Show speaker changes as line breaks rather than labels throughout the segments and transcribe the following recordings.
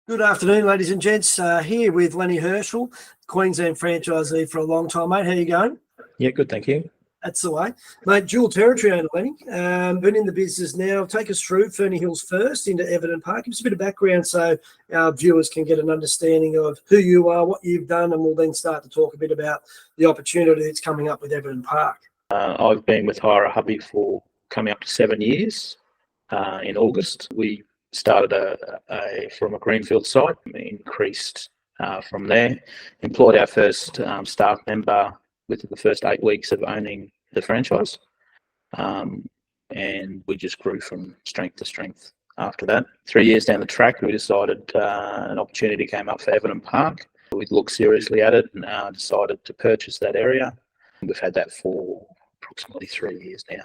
Good afternoon, ladies and gents. Here with Len Herschell, Queensland franchisee for a long time, mate. How you going?
Yeah, good, thank you.
That's the way. Mate, dual territory owner, Lenny. Been in the business now. Take us through Ferny Hills first into Everton Park. Give us a bit of background so our viewers can get an understanding of who you are, what you've done, and we'll then start to talk a bit about the opportunity that's coming up with Everton Park.
I've been with A Hubby for coming up to 7 years. In August, we started from a greenfield site, increased from there, employed our first staff member within the first 8 weeks of owning the franchise, and we just grew from strength to strength after that. 3 years down the track, we decided an opportunity came up for Everton Park. We looked seriously at it and decided to purchase that area. We've had that for approximately 3 years now.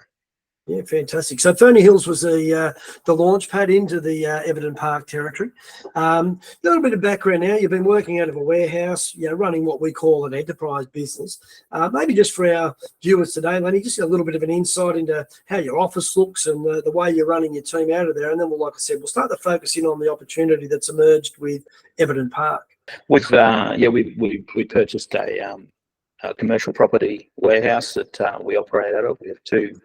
Yeah, fantastic. So Ferny Hills was the launch pad into the Everton Park territory. A little bit of background now. You've been working out of a warehouse, running what we call an enterprise business. Maybe just for our viewers today, Lenny, just a little bit of an insight into how your office looks and the way you're running your team out of there. And then, like I said, we'll start to focus in on the opportunity that's emerged with Everton Park.
We purchased a commercial property warehouse that we operate out of. We have 2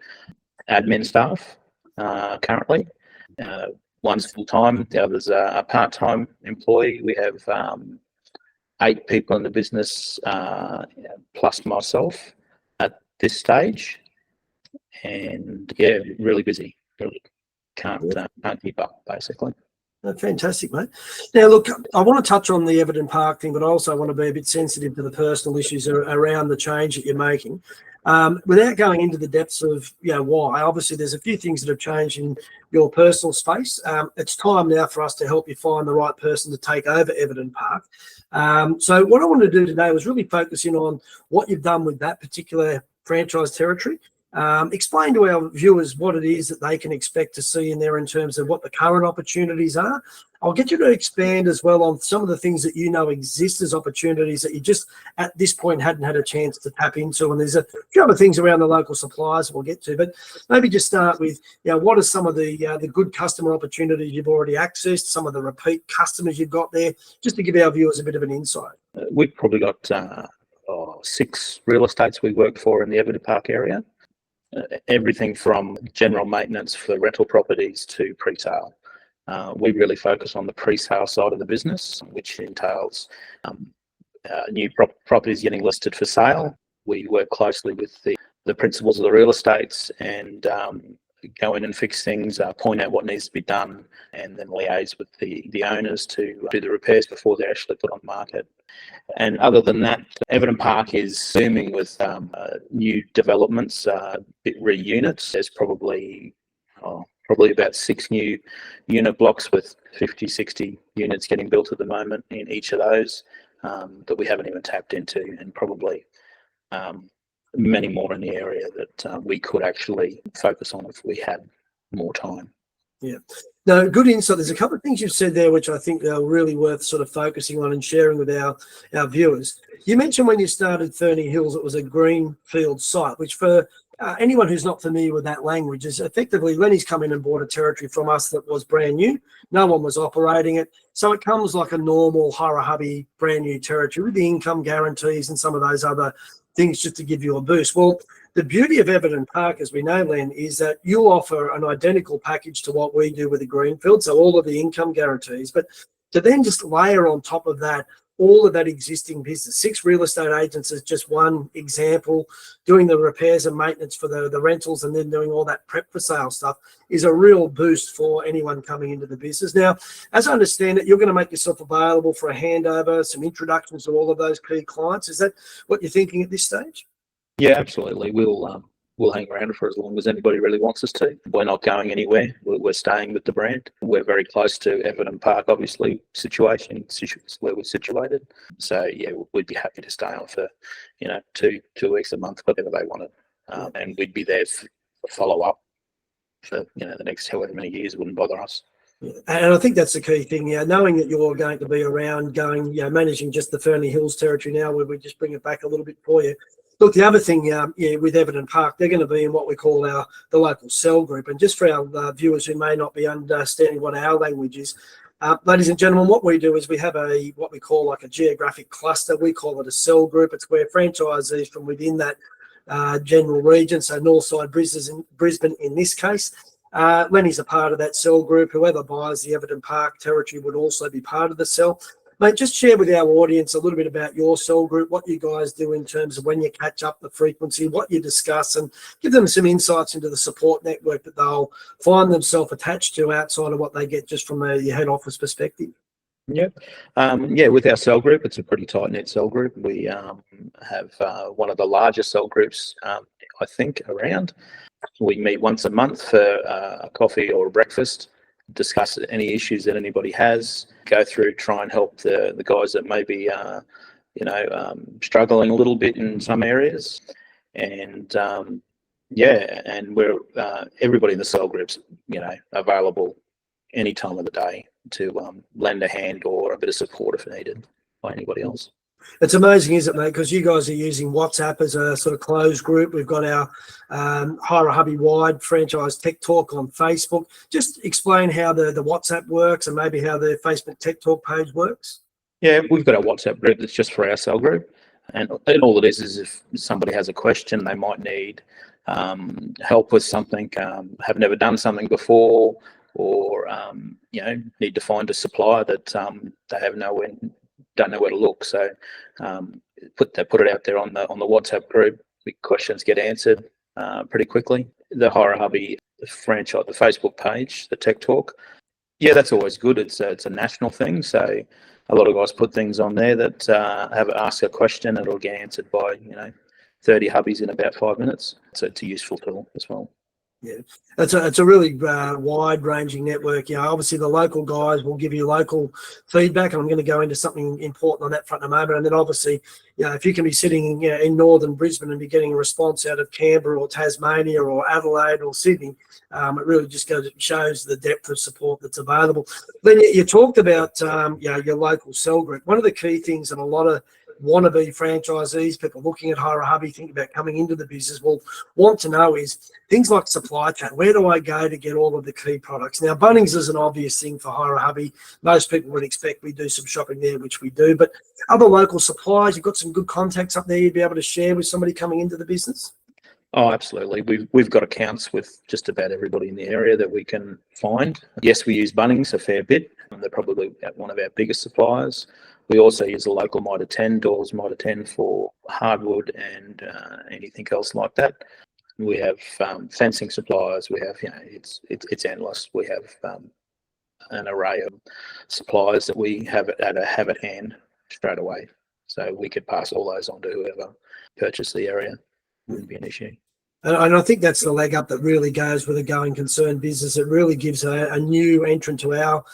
admin staff currently. One's full-time, the other's a part-time employee. We have 8 people in the business plus myself at this stage, and yeah, really busy. Really can't keep up, basically.
Fantastic, mate. Now, look, I want to touch on the Everton Park thing, but I also want to be a bit sensitive to the personal issues around the change that you're making. Without going into the depths of why, obviously there's a few things that have changed in your personal space. It's time now for us to help you find the right person to take over Everton Park. So what I want to do today was really focus in on what you've done with that particular franchise territory. Explain to our viewers what it is that they can expect to see in there in terms of what the current opportunities are. I'll get you to expand as well on some of the things that you know exist as opportunities that you just at this point hadn't had a chance to tap into. And there's a few other things around the local suppliers we'll get to, but maybe just start with, what are some of the good customer opportunities you've already accessed, some of the repeat customers you've got there, just to give our viewers a bit of an insight.
We've probably got 6 real estates we work for in the Everton Park area. Everything from general maintenance for rental properties to pre-sale. We really focus on the pre-sale side of the business, which entails new properties getting listed for sale. We work closely with the principals of the real estates and go in and fix things, point out what needs to be done, and then liaise with the owners to do the repairs before they're actually put on the market. And other than that, Everton Park is booming with new developments, re-units. There's probably about 6 new unit blocks with 50, 60 units getting built at the moment in each of those that we haven't even tapped into, and probably many more in the area that we could actually focus on if we had more time.
Yeah. No, good insight. There's a couple of things you've said there which I think are really worth sort of focusing on and sharing with our viewers. You mentioned when you started Ferny Hills, it was a greenfield site, which for anyone who's not familiar with that language is effectively Lenny's come in and bought a territory from us that was brand new. No one was operating it. So it comes like a normal A Hubby brand new territory with the income guarantees and some of those other things just to give you a boost. Well, the beauty of Everton Park, as we know, Len, is that you offer an identical package to what we do with the greenfield, so all of the income guarantees, but to then just layer on top of that all of that existing business. 6 real estate agents is just one example. Doing the repairs and maintenance for the rentals and then doing all that prep for sale stuff is a real boost for anyone coming into the business. Now, as I understand it, you're going to make yourself available for a handover, some introductions to all of those key clients. Is that what you're thinking at this stage?
Yeah, absolutely. We'll hang around for as long as anybody really wants us to. We're not going anywhere. We're staying with the brand. We're very close to Everton Park, obviously, where we're situated. So yeah, we'd be happy to stay on for, 2 weeks a month, whatever they wanted, and we'd be there for follow up for the next however many years. It wouldn't bother us.
Yeah. And I think that's the key thing. Knowing that you're going to be around, managing just the Ferny Hills territory now, where we just bring it back a little bit for you. Look, the other thing, with Everton Park, they're going to be in what we call the local cell group. And just for our viewers who may not be understanding what our language is, Ladies and gentlemen, what we do is we have what we call like a geographic cluster. We call it a cell group. It's where franchisees from within that general region, so Northside Brisbane in this case. Lenny's a part of that cell group. Whoever buys the Everton Park territory would also be part of the cell. Mate, just share with our audience a little bit about your cell group, what you guys do in terms of when you catch up, the frequency, what you discuss, and give them some insights into the support network that they'll find themselves attached to outside of what they get just from your head office perspective.
Yeah, with our cell group, it's a pretty tight-knit cell group. We have one of the largest cell groups, I think, around. We meet once a month for a coffee or a breakfast, discuss any issues that anybody has, go through, try and help the guys that may be, struggling a little bit in some areas. And and we're everybody in the cell group's, available any time of the day to lend a hand or a bit of support if needed by anybody else.
It's amazing, isn't it, mate? Because you guys are using WhatsApp as a sort of closed group. We've got our Hire a Hubby Wide Franchise Tech Talk on Facebook. Just explain how the WhatsApp works and maybe how the Facebook Tech Talk page works.
Yeah, we've got a WhatsApp group that's just for our cell group. And all it is if somebody has a question, they might need help with something, have never done something before, or need to find a supplier that they don't know where to look. So put it out there on the WhatsApp group. The questions get answered pretty quickly. The Hire a Hubby franchise, the Facebook page, the Tech Talk. Yeah, that's always good. It's a national thing, so a lot of guys put things on there that have asked a question. It'll get answered by 30 hubbies in about 5 minutes. So it's a useful tool as well.
Yeah, it's a really wide-ranging network. Obviously the local guys will give you local feedback, and I'm going to go into something important on that front in a moment. And then obviously, if you can be sitting in northern Brisbane and be getting a response out of Canberra or Tasmania or Adelaide or Sydney, it really just shows the depth of support that's available. Then you talked about your local cell group. One of the key things that a lot of wannabe franchisees, people looking at Hire a Hubby, think about coming into the business, will want to know is things like supply chain. Where do I go to get all of the key products? Now, Bunnings is an obvious thing for Hire a Hubby. Most people would expect we do some shopping there, which we do. But other local suppliers, you've got some good contacts up there you'd be able to share with somebody coming into the business?
Oh, absolutely. We've got accounts with just about everybody in the area that we can find. Yes, we use Bunnings a fair bit. They're probably one of our biggest suppliers. We also use a local Mitre 10, Doors Mitre 10 for hardwood and anything else like that. We have fencing suppliers. We have, it's endless. We have an array of suppliers that we have at hand straight away. So we could pass all those on to whoever purchased the area. Wouldn't be an issue.
And I think that's the leg up that really goes with a going concern business. It really gives a new entrant to our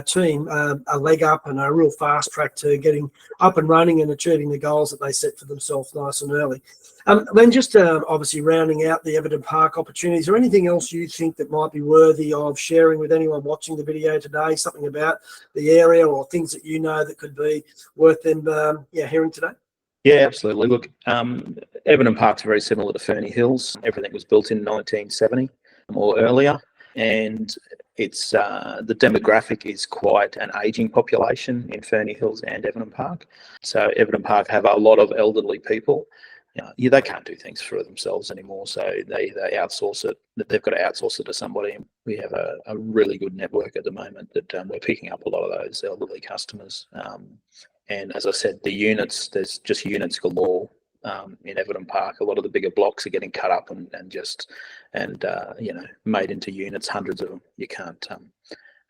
team a leg up and a real fast track to getting up and running and achieving the goals that they set for themselves nice and early. Then just obviously rounding out the Everton Park opportunities, is there anything else you think that might be worthy of sharing with anyone watching the video today, something about the area or things that that could be worth them hearing today?
Yeah, absolutely. Look, Everton Park's very similar to Ferny Hills. Everything was built in 1970 or earlier, and it's the demographic is quite an aging population in Ferny Hills and Everton Park. So Everton Park have a lot of elderly people. They can't do things for themselves anymore, so they outsource it. They've got to outsource it to somebody. We have a really good network at the moment that we're picking up a lot of those elderly customers. And as I said, the units, there's just units galore in Everton Park. A lot of the bigger blocks are getting cut up and made into units, hundreds of them. You can't,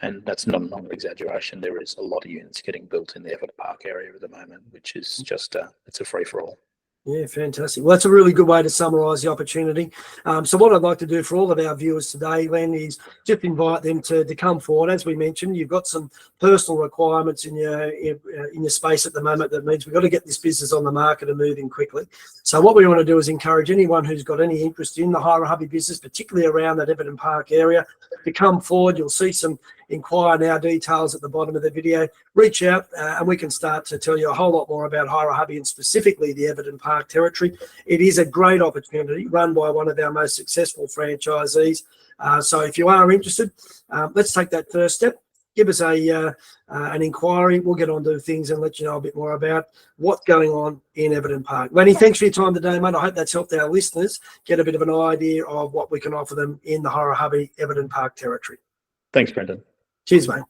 and that's not an exaggeration. There is a lot of units getting built in the Everton Park area at the moment, which is just it's a free for all.
Yeah, fantastic. Well, that's a really good way to summarise the opportunity. So what I'd like to do for all of our viewers today, Len, is just invite them to come forward. As we mentioned, you've got some personal requirements in your space at the moment that means we've got to get this business on the market and moving quickly. So what we want to do is encourage anyone who's got any interest in the Hire a Hubby business, particularly around that Everton Park area, to come forward. You'll see some inquire now details at the bottom of the video. Reach out and we can start to tell you a whole lot more about Hire a Hubby and specifically the Everton Park territory. It is a great opportunity run by one of our most successful franchisees. So if you are interested, let's take that first step. give us an inquiry. We'll get on to things and let you know a bit more about what's going on in Everton Park. Lenny, thanks for your time today, mate. I hope that's helped our listeners get a bit of an idea of what we can offer them in the Hubby Everton Park territory.
Thanks, Brendan.
Cheers, mate.